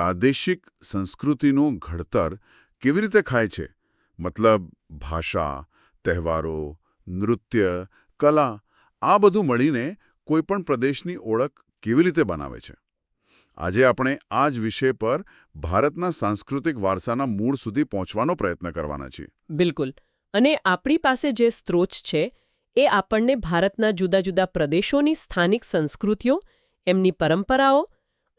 પ્રાદેશિક સંસ્કૃતિનું ઘડતર કેવી રીતે થાય છે? મતલબ ભાષા, તહેવારો, નૃત્ય, કલા આ બધું મળીને કોઈપણ પ્રદેશની ઓળખ કેવી રીતે બનાવે છે? આજે આપણે આ જ વિષય પર ભારતના સાંસ્કૃતિક વારસાના મૂળ સુધી પહોંચવાનો પ્રયત્ન કરવાના છીએ. બિલકુલ. અને આપણી પાસે જે સ્ત્રોત છે એ આપણને ભારતના જુદા જુદા પ્રદેશોની સ્થાનિક સંસ્કૃતિઓ, એમની પરંપરાઓ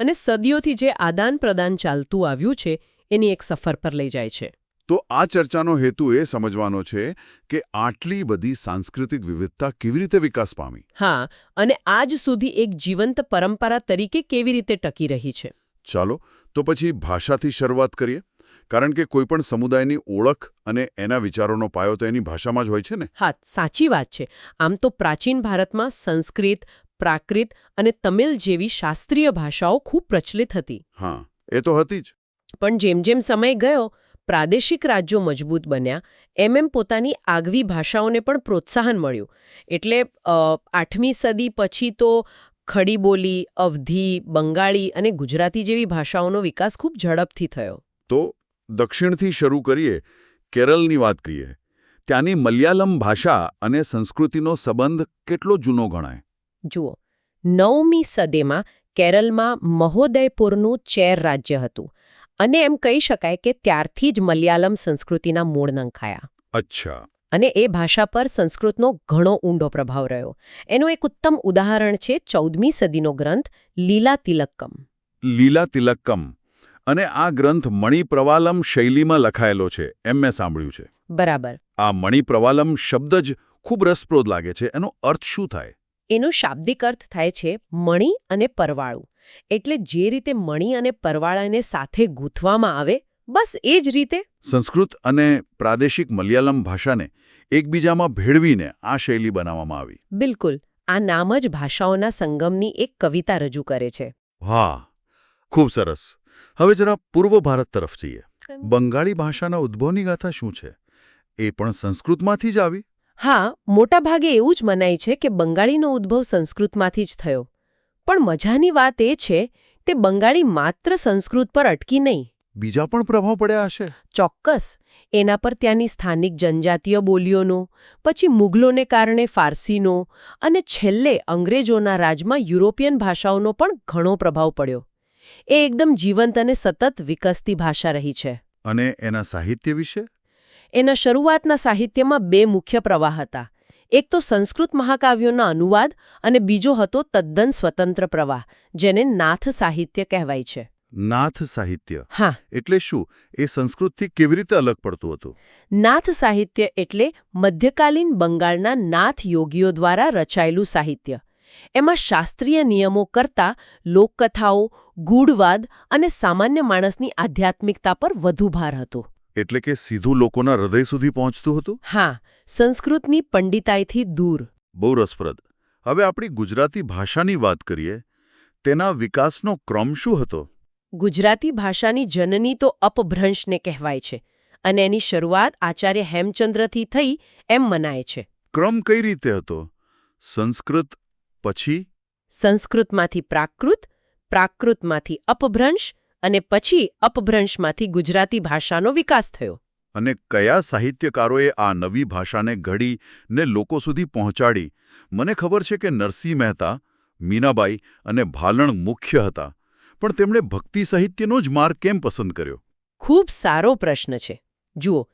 અને સદીઓથી જે આદાન પ્રદાન ચાલતું આવ્યું છે એની એક સફર પર લઈ જાય છે. તો આ ચર્ચાનો હેતુ એ સમજવાનો છે કે આટલી બધી સાંસ્કૃતિક વિવિધતા કેવી રીતે વિકાસ પામી. હા, અને આજ સુધી એક જીવંત પરંપરા તરીકે કેવી રીતે ટકી રહી છે. ચાલો તો પછી ભાષાથી શરૂઆત કરીએ, કારણ કે કોઈપણ સમુદાયની ઓળખ અને એના વિચારોનો પાયો તો એની ભાષામાં જ હોય છે ને. હા, સાચી વાત છે. આમ તો પ્રાચીન ભારતમાં સંસ્કૃત, પ્રાકૃત અને તમિલ જેવી શાસ્ત્રીય ભાષાઓ ખૂબ પ્રચલિત હતી. હા, એ તો હતી જ. પણ જેમ જેમ સમય ગયો, પ્રાદેશિક રાજ્યો મજબૂત બન્યા, એમ પોતાની આગવી ભાષાઓને પણ પ્રોત્સાહન મળ્યું. એટલે 8મી સદી પછી તો ખડી બોલી, અવધી, બંગાળી અને ગુજરાતી જેવી ભાષાઓનો વિકાસ ખૂબ ઝડપથી થયો. તો દક્ષિણથી શરૂ કરીએ, કેરળની વાત કરીએ. ત્યાંની મલયાલમ ભાષા અને સંસ્કૃતિનો સંબંધ કેટલો જૂનો ગણાય? જુઓ, 9મી સદીમાં કેરળમાં મહોદયપુરનું ચેર રાજ્ય હતું. અને એમ કહી શકાય કે ત્યારથી જ મલયાલમ સંસ્કૃતિના મૂળ નંખાયા. અચ્છા. અને એ ભાષા પર સંસ્કૃતનો ઘણો ઊંડો પ્રભાવ રહ્યો. એનું એક ઉત્તમ ઉદાહરણ છે 14મી સદીનો ગ્રંથ લીલા તિલક્કમ. લીલા તિલક્કમ. અને આ ગ્રંથ મણિપ્રવાલમ શૈલીમાં લખાયેલો છે એમ મેં સાંભળ્યું છે. બરાબર. આ મણિપ્રવાલમ શબ્દ જ ખૂબ રસપ્રદ લાગે છે. એનો અર્થ શું થાય? એનો શાબ્દિક અર્થ થાય છે મણિ અને પરવાળું. એટલે જે રીતે મણિ અને પરવાળાને સાથે ગૂંથવામાં આવે, બસ એ જ રીતે સંસ્કૃત અને પ્રાદેશિક મલયાલમ ભાષાને એકબીજામાં ભેળવીને આ શૈલી બનાવવામાં આવી. બિલકુલ. આ નામ જ ભાષાઓના સંગમની એક કવિતા રજૂ કરે છે. વાહ, ખૂબ સરસ. હવે જરા પૂર્વ ભારત તરફ જઈએ. બંગાળી ભાષાના ઉદ્ભવની ગાથા શું છે? એ પણ સંસ્કૃતમાંથી જ આવી? હા, મોટાભાગે એવું જ મનાય છે કે બંગાળીનો ઉદ્ભવ સંસ્કૃતમાંથી જ થયો. પણ મજાની વાત એ છે કે બંગાળી માત્ર સંસ્કૃત પર અટકી નહીં. બીજા પણ પ્રભાવ પડ્યા હશે? ચોક્કસ. એના પર ત્યાંની સ્થાનિક જનજાતીય બોલીઓનો, પછી મુઘલોને કારણે ફારસીનો અને છેલ્લે અંગ્રેજોના રાજમાં યુરોપિયન ભાષાઓનો પણ ઘણો પ્રભાવ પડ્યો. એ એકદમ જીવંત અને સતત વિકસતી ભાષા રહી છે. અને એના સાહિત્ય વિશે? એના શરૂઆતના સાહિત્યમાં 2 મુખ્ય પ્રવાહ હતા. એક તો સંસ્કૃત મહાકાવ્યોના અનુવાદ અને બીજો હતો તદ્દન સ્વતંત્ર પ્રવાહ, જેને નાથ સાહિત્ય કહેવાય છે. નાથ સાહિત્ય? હા. એટલે શું? એ સંસ્કૃતથી કેવી રીતે અલગ પડતું હતું? નાથ સાહિત્ય એટલે મધ્યકાલીન બંગાળના નાથ યોગીઓ દ્વારા રચાયેલું સાહિત્ય. એમાં શાસ્ત્રીય નિયમો કરતાં લોકકથાઓ, ગૂઢવાદ અને સામાન્ય માણસની આધ્યાત્મિકતા પર વધુ ભાર હતો. એટલે કે સીધું લોકોના હૃદય સુધી પહોંચતું હતું? હા, સંસ્કૃતની પંડિતાઈથી દૂર. બહુ રસપ્રદ. હવે આપણી ગુજરાતી ભાષાની વાત કરીએ. તેના વિકાસનો ક્રમ શું હતો? ગુજરાતી ભાષાની જનની તો અપભ્રંશને કહેવાય છે અને એની શરૂઆત આચાર્ય હેમચંદ્રથી થઈ એમ મનાય છે. ક્રમ કઈ રીતે હતો? સંસ્કૃત પછી? સંસ્કૃતમાંથી પ્રાકૃત, પ્રાકૃતમાંથી અપભ્રંશ અને પછી અપભ્રંશમાંથી ગુજરાતી ભાષાનો વિકાસ થયો. અને કયા સાહિત્યકારોએ આ નવી ભાષાને ઘડી ને લોકો સુધી પહોંચાડી? મને ખબર છે કે નરસિંહ મહેતા, મીનાબાઈ અને ભાલણ મુખ્ય હતા, પણ તેમણે ભક્તિ સાહિત્યનો જ માર્ગ કેમ પસંદ કર્યો? ખૂબ સારો પ્રશ્ન છે. જુઓ,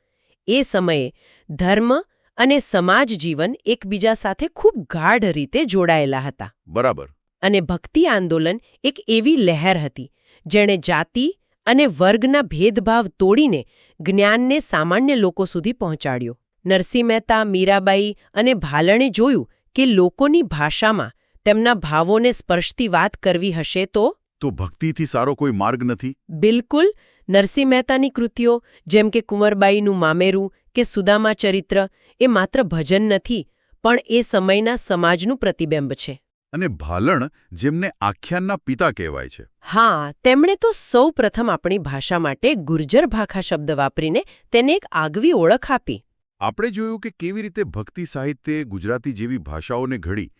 એ સમયે ધર્મ અને સમાજ જીવન એકબીજા સાથે ખૂબ ગાઢ રીતે જોડાયેલા હતા. બરાબર. અને ભક્તિ આંદોલન એક એવી લહેર હતી જેણે જાતિ અને વર્ગના ભેદભાવ તોડીને જ્ઞાનને સામાન્ય લોકો સુધી પહોંચાડ્યો. નરસિંહ મહેતા, મીરાબાઈ અને ભાલણે જોયું કે લોકોની ભાષામાં તેમના ભાવોને સ્પર્શતી વાત કરવી હશે તો ભક્તિથી સારો કોઈ માર્ગ નથી? બિલકુલ. નરસિંહ મહેતાની કૃતિઓ જેમ કે કુંવરબાઈનું મામેરું કે સુદામા ચરિત્ર એ માત્ર ભજન નથી, પણ એ સમયના સમાજનું પ્રતિબિંબ છે. અને ભાલણ, જેમને આખ્યાનના પિતા કહેવાય છે. હા, તેમણે તો સૌ પ્રથમ આપણી ભાષા માટે ગુર્જર ભાખા શબ્દ વાપરીને તેને એક આગવી ઓળખ આપી. આપણે જોયું કે કેવી રીતે ભક્તિ સાહિત્યે ગુજરાતી જેવી ભાષાઓને ઘડી.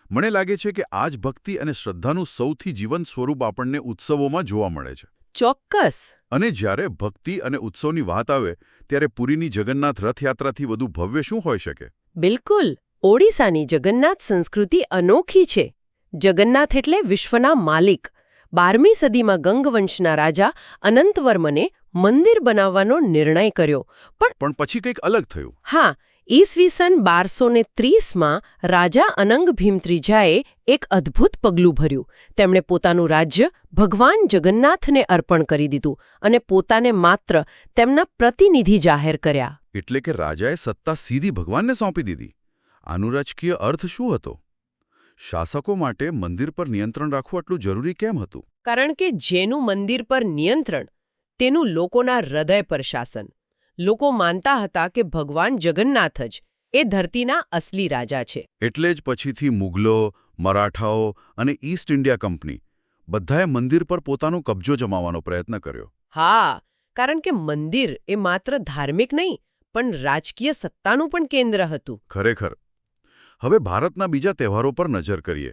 મને લાગે છે કે આજ ભક્તિ અને શ્રદ્ધાનું સૌથી જીવંત સ્વરૂપ આપણને ઉત્સવોમાં જોવા મળે છે. ચોક્કસ. અને જ્યારે ભક્તિ અને ઉત્સવની વાત આવે ત્યારે પુરીની જગન્નાથ રથયાત્રાથી વધુ ભવ્ય શું હોઈ શકે? બિલકુલ. ઓડિશાની જગન્નાથ સંસ્કૃતિ અનોખી છે. જગન્નાથ એટલે વિશ્વના માલિક. 12મી સદીમાં ગંગવંશના રાજા અનંતવર્મને મંદિર બનાવવાનો નિર્ણય કર્યો. પણ પછી કંઈક અલગ થયું. હા, ઈસવીસન 1230માં રાજા અનંગ ભીમ ત્રીજાએ એક અદ્ભુત પગલું ભર્યું. તેમણે પોતાનું રાજ્ય ભગવાન જગન્નાથને અર્પણ કરી દીધું અને પોતાને માત્ર તેમના પ્રતિનિધિ જાહેર કર્યા. એટલે કે રાજાએ સત્તા સીધી ભગવાનને સોંપી દીધી. આનો રાજકીય અર્થ શું હતો? શાસકો માટે મંદિર પર નિયંત્રણ રાખવું આટલું જરૂરી કેમ હતું? કારણ કે જેનું મંદિર પર નિયંત્રણ, તેનું લોકોના હૃદય પર શાસન. લોકો માનતા હતા કે ભગવાન જગન્નાથ જ એ ધરતીના અસલી રાજા છે. એટલે જ પછીથી મુઘલો, મરાઠાઓ અને ઈસ્ટ ઇન્ડિયા કંપની બધાએ મંદિર પર પોતાનો કબજો જમાવવાનો પ્રયત્ન કર્યો. હા, કારણ કે મંદિર એ માત્ર ધાર્મિક નહીં, પણ રાજકીય સત્તાનું પણ કેન્દ્ર હતું. ખરેખર. હવે ભારતના બીજા તહેવારો પર નજર કરીએ.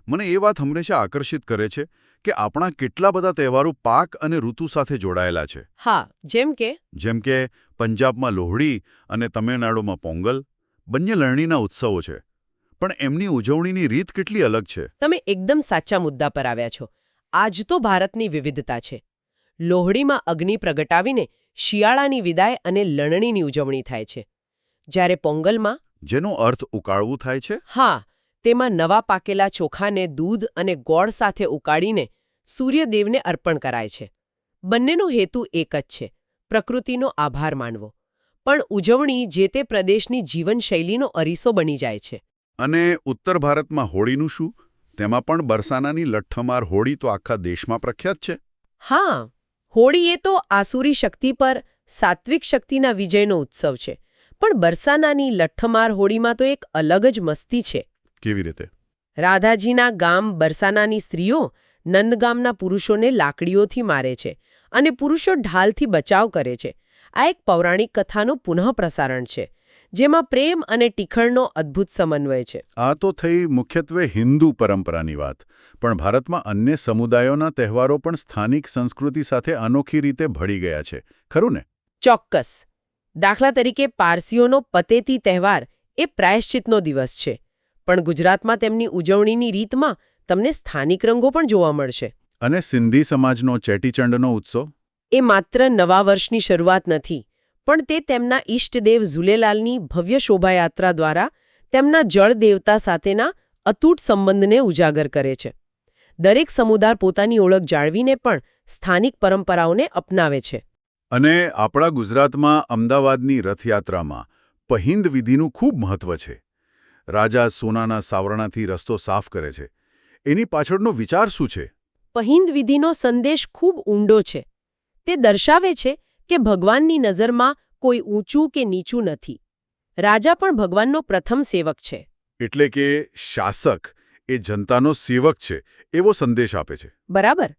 મને એ વાત હંમેશા આકર્ષિત કરે છે કે આપણા કેટલા બધા તહેવારો પાક અને ઋતુ સાથે જોડાયેલા છે. હા, જેમ કે પંજાબમાં લોહડી અને તમિળનાડુમાં પોંગલ બંને લણણીના ઉત્સવો છે. પણ એમની ઉજવણીની રીત કેટલી અલગ છે. તમે એકદમ સાચા મુદ્દા પર આવ્યા છો. આ જ તો ભારતની વિવિધતા છે. લોહડીમાં અગ્નિ પ્રગટાવીને શિયાળાની વિદાય અને લણણીની ઉજવણી થાય છે. જ્યારે પોંગલમાં, જેનો અર્થ ઉકાળવું થાય છે, હા, તેમાં નવા પાકેલા ચોખાને દૂધ અને ગોળ સાથે ઉકાળીને સૂર્યદેવને અર્પણ કરાય છે. બંનેનો હેતુ એક જ છે, પ્રકૃતિનો આભાર માનવો. પણ ઉજવણી જે તે પ્રદેશની જીવનશૈલીનો અરીસો બની જાય છે. અને ઉત્તર ભારતમાં હોળીનું શું? તેમાં પણ બરસાનાની લઠ્ઠમાર હોળી તો આખા દેશમાં પ્રખ્યાત છે. હા, હોળી એ તો આસુરી શક્તિ પર સાત્વિક શક્તિના વિજયનો ઉત્સવ છે. પણ બરસાનાની લઠ્ઠમાર હોળીમાં તો એક અલગ જ મસ્તી છે. કેવી રીતે? રાધાજીના ગામ બરસાનાની સ્ત્રીઓ નંદગામના પુરુષોને લાકડીઓથી મારે છે અને પુરુષો ઢાલથી બચાવ કરે છે. આ એક પૌરાણિક કથાનું પુનઃપ્રસારણ છે, જેમાં પ્રેમ અને ટીખળનો અદ્ભુત સમન્વય છે. આ તો થઈ મુખ્યત્વે હિન્દુ પરંપરાની વાત. પણ ભારતમાં અન્ય સમુદાયોના તહેવારો પણ સ્થાનિક સંસ્કૃતિ સાથે અનોખી રીતે ભળી ગયા છે, ખરું ને? ચોક્કસ. દાખલા તરીકે પારસીઓનો પતેતી તહેવાર એ પ્રાયશ્ચિતનો દિવસ છે. પણ ગુજરાતમાં તેમની ઉજવણીની રીતમાં તમને સ્થાનિક રંગો પણ જોવા મળશે. અને સિંધી સમાજનો ચેટીચંડનો ઉત્સવ? એ માત્ર નવા વર્ષની શરૂઆત નથી, પણ તે તેમના ઈષ્ટદેવ ઝૂલેલાલની ભવ્ય શોભાયાત્રા દ્વારા તેમના જળ દેવતા સાથેના અતૂટ સંબંધને ઉજાગર કરે છે. દરેક સમુદાય પોતાની ઓળખ જાળવીને પણ સ્થાનિક પરંપરાઓને અપનાવે છે. અને આપણા ગુજરાતમાં અમદાવાદની રથયાત્રામાં પહિંદ વિધિનું ખૂબ મહત્વ છે. રાજા સોનાના સાવરણાથી રસ્તો સાફ કરે છે. એની પાછળનો વિચાર શું છે? પહિંદ વિધિનો સંદેશ ખૂબ ઊંડો છે. તે દર્શાવે છે કે ભગવાનની નજરમાં કોઈ ઊંચું કે નીચું નથી. રાજા પણ ભગવાનનો પ્રથમ સેવક છે. એટલે કે શાસક એ જનતાનો સેવક છે એવો સંદેશ આપે છે. બરાબર.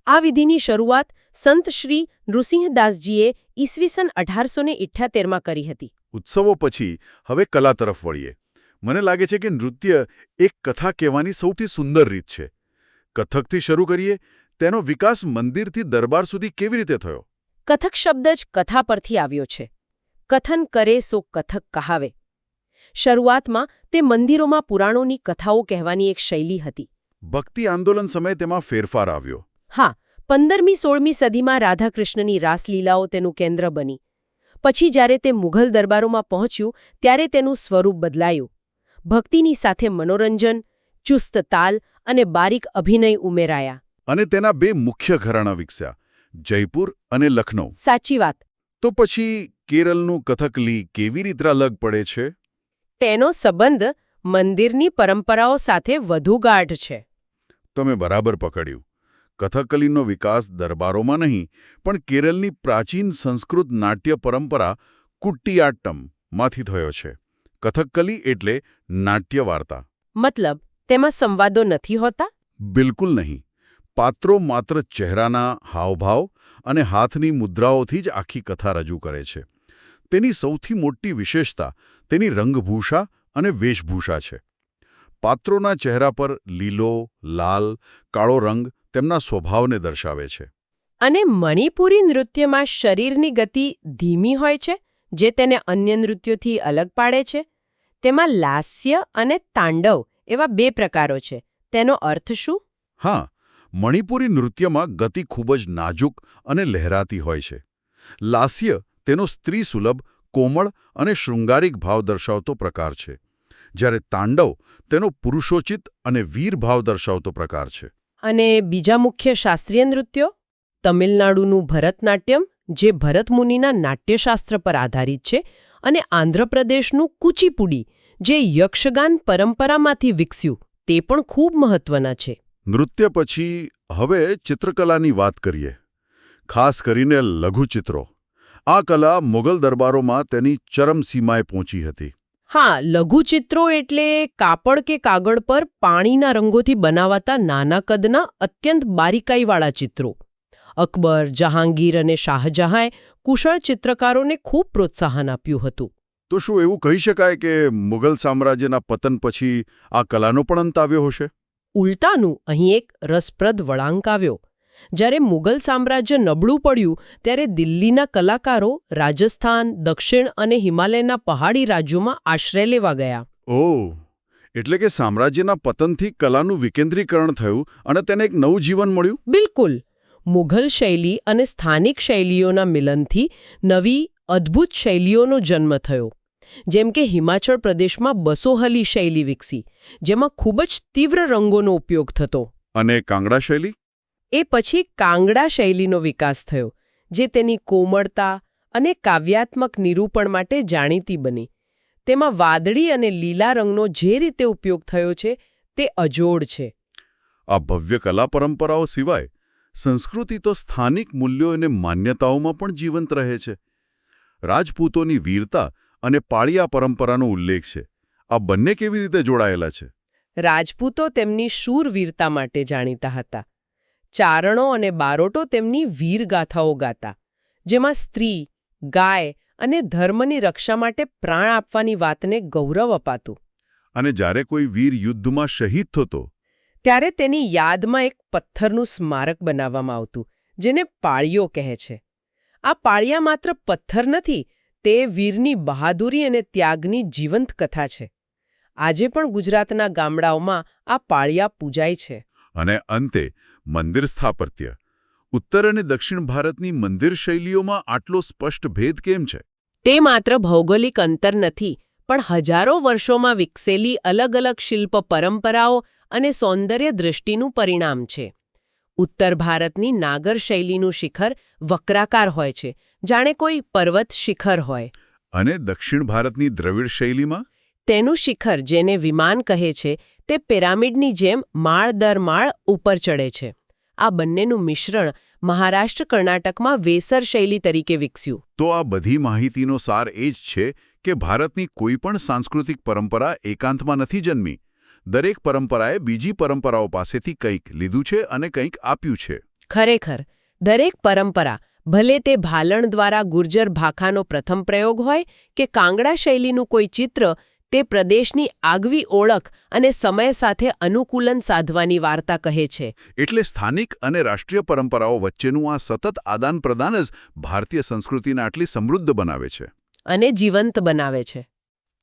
આ વિધિની શરૂઆત સંત શ્રી નૃસિંહદાસજીએ ઈસવીસન 1878માં કરી હતી. ઉત્સવો પછી હવે કલા તરફ વળીએ. મને લાગે છે કે નૃત્ય એક કથા કહેવાની સૌથી સુંદર રીત છે. કથકથી શરૂ કરીએ. તેનો વિકાસ મંદિરથી દરબાર સુધી કેવી રીતે થયો? કથક શબ્દ જ કથા પરથી આવ્યો છે. કથન કરે સો કથક કહાવે. શરૂઆતમાં તે મંદિરોમાં પુરાણોની કથાઓ કહેવાની એક શૈલી હતી. ભક્તિ આંદોલન સમયે તેમાં ફેરફાર આવ્યો. હા, 15મી-16મી સદીમાં રાધાકૃષ્ણની રાસલીલાઓ તેનું કેન્દ્ર બની. પછી જ્યારે તે મુઘલ દરબારોમાં પહોંચ્યું ત્યારે તેનું સ્વરૂપ બદલાયું. ભક્તિની સાથે મનોરંજન, ચુસ્ત તાલ અને બારીક અભિનય ઉમેરાયા. અને તેના બે મુખ્ય ઘરાણા વિકસ્યા, જયપુર અને લખનૌ. સાચી વાત. તો પછી કેરળનું કથકલી કેવી રીતે અલગ પડે છે? તેનો સંબંધ મંદિરની પરંપરાઓ સાથે વધુ ગાઢ છે. તમે બરાબર પકડ્યું. કથકલીનો વિકાસ દરબારોમાં નહીં, પણ કેરળની પ્રાચીન સંસ્કૃત નાટ્ય પરંપરા કુટ્ટિયાટ્ટમમાંથી થયો છે. કથકલી એટલે નાટ્ય વાર્તા. મતલબ તેમાં સંવાદો નથી હોતા? બિલકુલ નહીં. પાત્રો માત્ર ચહેરાના હાવભાવ અને હાથની મુદ્રાઓથી જ આખી કથા રજૂ કરે છે. તેની સૌથી મોટી વિશેષતા તેની રંગભૂષા અને વેશભૂષા છે. પાત્રોના ચહેરા પર લીલો, લાલ, કાળો રંગ તેમના સ્વભાવને દર્શાવે છે. અને મણિપુરી નૃત્યમાં શરીરની ગતિ ધીમી હોય છે, જે તેને અન્ય નૃત્યોથી અલગ પાડે છે. તેમાં લાસ્ય અને તાંડવ એવા 2 પ્રકારો છે. તેનો અર્થ શું? હા, મણિપુરી નૃત્યમાં ગતિ ખૂબ જ નાજુક અને લહેરાતી હોય છે. લાસ્ય તેનો સ્ત્રી સુલભ, કોમળ અને શૃંગારિક ભાવ દર્શાવતો પ્રકાર છે, જ્યારે તાંડવ તેનો પુરુષોચિત અને વીર ભાવ દર્શાવતો પ્રકાર છે. અને બીજા મુખ્ય શાસ્ત્રીય નૃત્યો? તમિલનાડુનું ભરતનાટ્યમ, જે ભરત મુનિના નાટ્યશાસ્ત્ર પર આધારિત છે, અને આંધ્રપ્રદેશનું કુચીપુડી, જે યક્ષગાન પરંપરામાંથી વિકસ્યું, તે પણ ખૂબ મહત્વના છે. નૃત્ય પછી હવે ચિત્રકલાની વાત કરીએ, ખાસ કરીને લઘુચિત્રો. આ કલા મુગલ દરબારોમાં તેની ચરમસીમાએ પહોંચી હતી. હા, લઘુચિત્રો એટલે કાપડ કે કાગળ પર પાણીના રંગોથી બનાવાતા નાના કદના અત્યંત બારીકાઈવાળા ચિત્રો. અકબર, જહાંગીર અને શાહજહાંએ કુશળ ચિત્રકારોને ખૂબ પ્રોત્સાહન આપ્યું હતું. તો શું એવું કહી શકાય કે મુગલ સામ્રાજ્યના પતન પછી આ કલાનો પણ અંત આવ્યો હશે? ઉલટાનું અહીં એક રસપ્રદ વળાંક આવ્યો. જ્યારે મુગલ સામ્રાજ્ય નબળું પડ્યું, ત્યારે દિલ્હીના કલાકારો રાજસ્થાન, દક્ષિણ અને હિમાલયના પહાડી રાજ્યોમાં આશ્રય લેવા ગયા. ઓહ, એટલે કે સામ્રાજ્યના પતનથી કલાનું વિકેન્દ્રીકરણ થયું અને તેને એક નવું જીવન મળ્યું? બિલકુલ. મુઘલ શૈલી અને સ્થાનિક શૈલીઓના મિલનથી નવી, અદ્ભુત શૈલીઓનો જન્મ થયો. જેમ કે હિમાચલ પ્રદેશમાં બસોહલી શૈલી વિકસી, જેમાં ખૂબ જ તીવ્ર રંગોનો ઉપયોગ થતો. અને કાંગડા શૈલી? એ પછી કાંગડા શૈલીનો વિકાસ થયો, જે તેની કોમળતા અને કાવ્યાત્મક નિરૂપણ માટે જાણીતી બની. તેમાં વાદળી અને લીલા રંગનો જે રીતે ઉપયોગ થયો છે, તે અજોડ છે. આ ભવ્ય કલા પરંપરાઓ સિવાય સંસ્કૃતિ તો સ્થાનિક મૂલ્યો અને માન્યતાઓમાં પણ જીવંત રહે છે. રાજપૂતોની વીરતા અને પાળિયા પરંપરાનો ઉલ્લેખ છે. આ બંને કેવી રીતે જોડાયેલા છે? રાજપૂતો તેમની શૂરવીરતા માટે જાણીતા હતા. ચારણો અને બારોટો તેમની વીરગાથાઓ ગાતા, જેમાં સ્ત્રી, ગાય અને ધર્મની રક્ષા માટે પ્રાણ આપવાની વાતને ગૌરવ અપાતું. અને જ્યારે કોઈ વીર યુદ્ધમાં શહીદ થતો, ત્યારે તેની યાદમાં એક પથ્થરનું સ્મારક બનાવવામાં આવતું, જેને પાળીઓ કહે છે. આ પાળિયા માત્ર પથ્થર નથી, તે વીરની બહાદુરી અને ત્યાગની જીવંત કથા છે. આજે પણ ગુજરાતના ગામડાઓમાં આ પાળિયા પૂજાય છે. અને અંતે મંદિર સ્થાપત્ય. ઉત્તર અને દક્ષિણ ભારતની મંદિર શૈલીઓમાં આટલો સ્પષ્ટ ભેદ કેમ છે? તે માત્ર ભૌગોલિક અંતર નથી, પણ હજારો વર્ષોમાં વિકસેલી અલગ અલગ શિલ્પ પરંપરાઓ અને સૌંદર્ય દૃષ્ટિનું પરિણામ છે. ઉત્તર ભારતની નાગર શૈલીનું શિખર વક્રાકાર હોય છે, જાણે કોઈ પર્વત શિખર હોય. અને દક્ષિણ ભારતની દ્રવિડ શૈલીમાં? તેનું શિખર, જેને વિમાન કહે છે, તે પિરામિડની જેમ માળ દર માળ ઉપર ચડે છે. આ બંનેનું મિશ્રણ મહારાષ્ટ્ર, કર્ણાટકમાં વેસર શૈલી તરીકે વિકસ્યું. તો આ બધી માહિતીનો સાર એ જ છે કે ભારતની કોઈ પણ સાંસ્કૃતિક પરંપરા એકાંતમાં નથી જન્મી. દરેક પરંપરાએ બીજી પરંપરાઓ પાસેથી કંઈક લીધું છે અને કંઈક આપ્યું છે. ખરેખર, દરેક પરંપરા, ભલે તે ભાલણ દ્વારા ગુર્જર ભાખાનો પ્રથમ પ્રયોગ હોય કે કાંગડા શૈલીનું કોઈ ચિત્ર, તે પ્રદેશની આગવી ઓળખ અને સમય સાથે અનુકૂલન સાધવાની વાર્તા કહે છે. એટલે સ્થાનિક અને રાષ્ટ્રીય પરંપરાઓ વચ્ચેનું આ સતત આદાન-પ્રદાન જ ભારતીય સંસ્કૃતિને આટલી સમૃદ્ધ બનાવે છે. અને જીવંત બનાવે છે.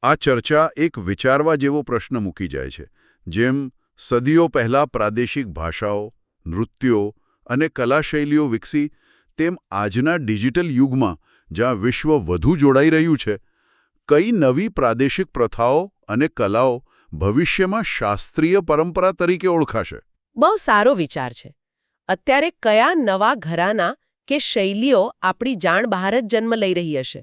આ ચર્ચા એક વિચારવા જેવો પ્રશ્ન મૂકી જાય છે. જેમ સદીઓ પહેલા પ્રાદેશિક ભાષાઓ, નૃત્યો અને કલા શૈલીઓ વિકસી, તેમ આજના ડિજિટલ યુગમાં જ્યાં વિશ્વ વધુ જોડાઈ રહ્યું છે, કઈ નવી પ્રાદેશિક પ્રથાઓ અને કલાઓ ભવિષ્યમાં શાસ્ત્રીય પરંપરા તરીકે ઓળખાશે? બહુ સારો વિચાર છે. અત્યારે કયા નવા ઘરાના કે શૈલીઓ આપણી જાણ બહાર જ જન્મ લઈ રહી હશે?